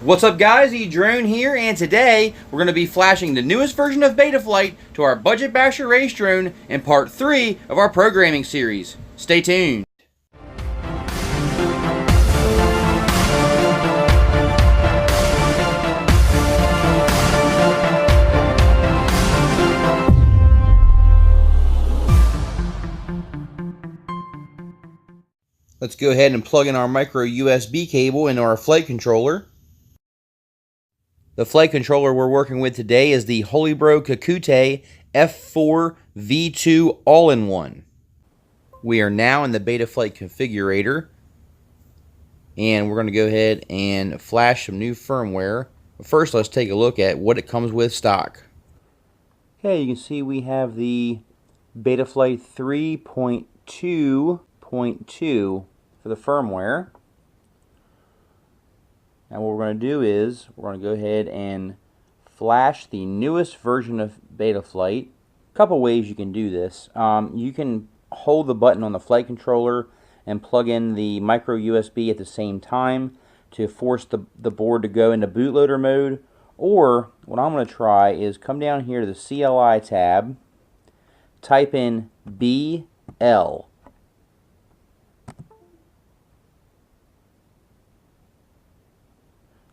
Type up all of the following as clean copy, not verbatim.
What's up guys, edrone here, and today we're going to be flashing the newest version of Betaflight to our Budget Basher race drone in part 3 of our programming series. Stay tuned. Let's go ahead and plug in our micro USB cable into our flight controller. The flight controller we're working with today is the Holybro Quadcopter F4 V2 all-in-one. We are now in the Betaflight configurator, and we're going to go ahead and flash some new firmware. But first, let's take a look at what it comes with stock. Okay, you can see we have the Betaflight 3.2.2 for the firmware. Now what we're going to do is we're going to go ahead and flash the newest version of Betaflight. A couple ways you can do this. You can hold the button on the flight controller and plug in the micro USB at the same time to force the board to go into bootloader mode. Or what I'm going to try is come down here to the CLI tab, type in BL.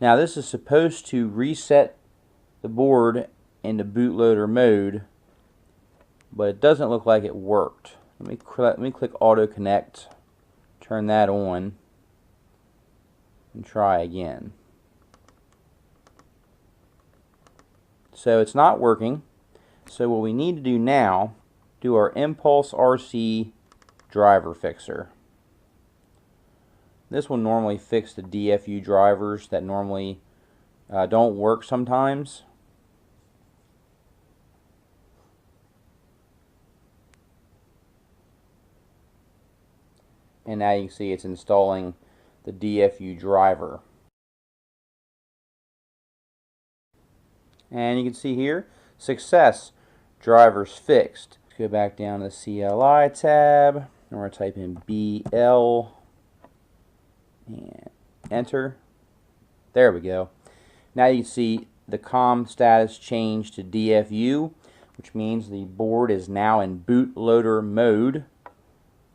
Now this is supposed to reset the board into bootloader mode, but it doesn't look like it worked. Let me click Auto Connect, turn that on, and try again. So it's not working. So what we need to do now, do our Impulse RC driver fixer. This will normally fix the DFU drivers that normally don't work sometimes. And now you can see it's installing the DFU driver. And you can see here, success, drivers fixed. Let's go back down to the CLI tab, and we're going to type in BL. And enter. There we go. Now you can see the COM status changed to DFU, which means the board is now in bootloader mode.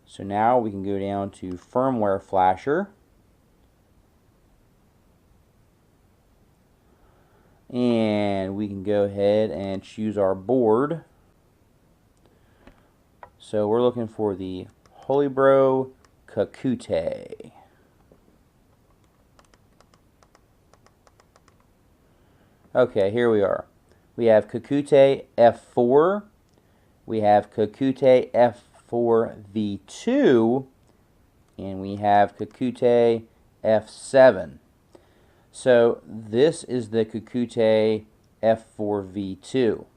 So now we can go down to firmware flasher, and we can go ahead and choose our board. So we're looking for the Holybro Quadcopter. Okay, here we are. We have Quadcopter F4, we have Quadcopter F4 V2, and we have Quadcopter F7. So this is the Quadcopter F4 V2. So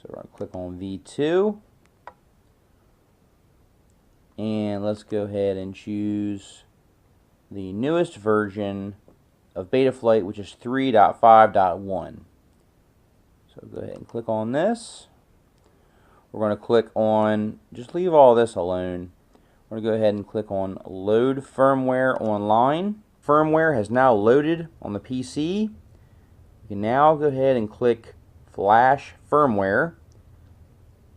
we're going to click on V2, and let's go ahead and choose the newest version of Betaflight, which is 3.5.1. So go ahead and click on this. We're going to click on, just leave all this alone. We're going to go ahead and click on Load Firmware Online. Firmware has now loaded on the PC. You can now go ahead and click Flash Firmware,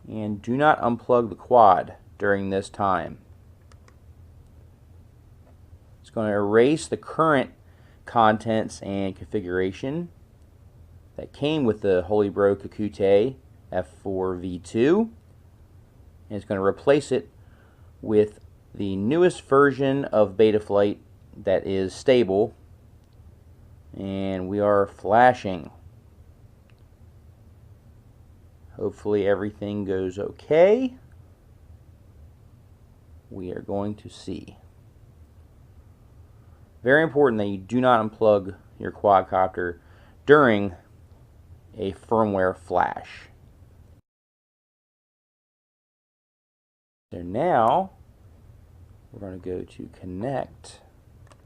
and do not unplug the quad during this time. It's going to erase the current contents and configuration that came with the Holybro Quadcopter F4 V2, and it's going to replace it with the newest version of Betaflight that is stable, and we are flashing. Hopefully everything goes okay. We are going to see. Very important that you do not unplug your quadcopter during a firmware flash. So now we're going to go to connect.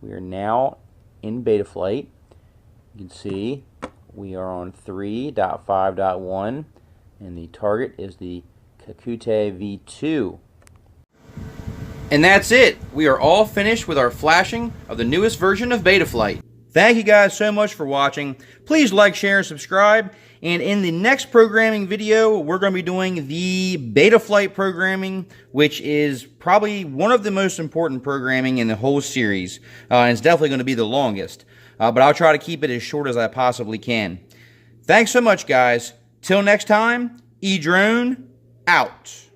We are now in Betaflight. You can see we are on 3.5.1, and the target is the Quadcopter V2. And that's it. We are all finished with our flashing of the newest version of Betaflight. Thank you guys so much for watching. Please like, share, and subscribe. And in the next programming video, we're going to be doing the Betaflight programming, which is probably one of the most important programming in the whole series. And it's definitely going to be the longest. But I'll try to keep it as short as I possibly can. Thanks so much, guys. Till next time, edrone out.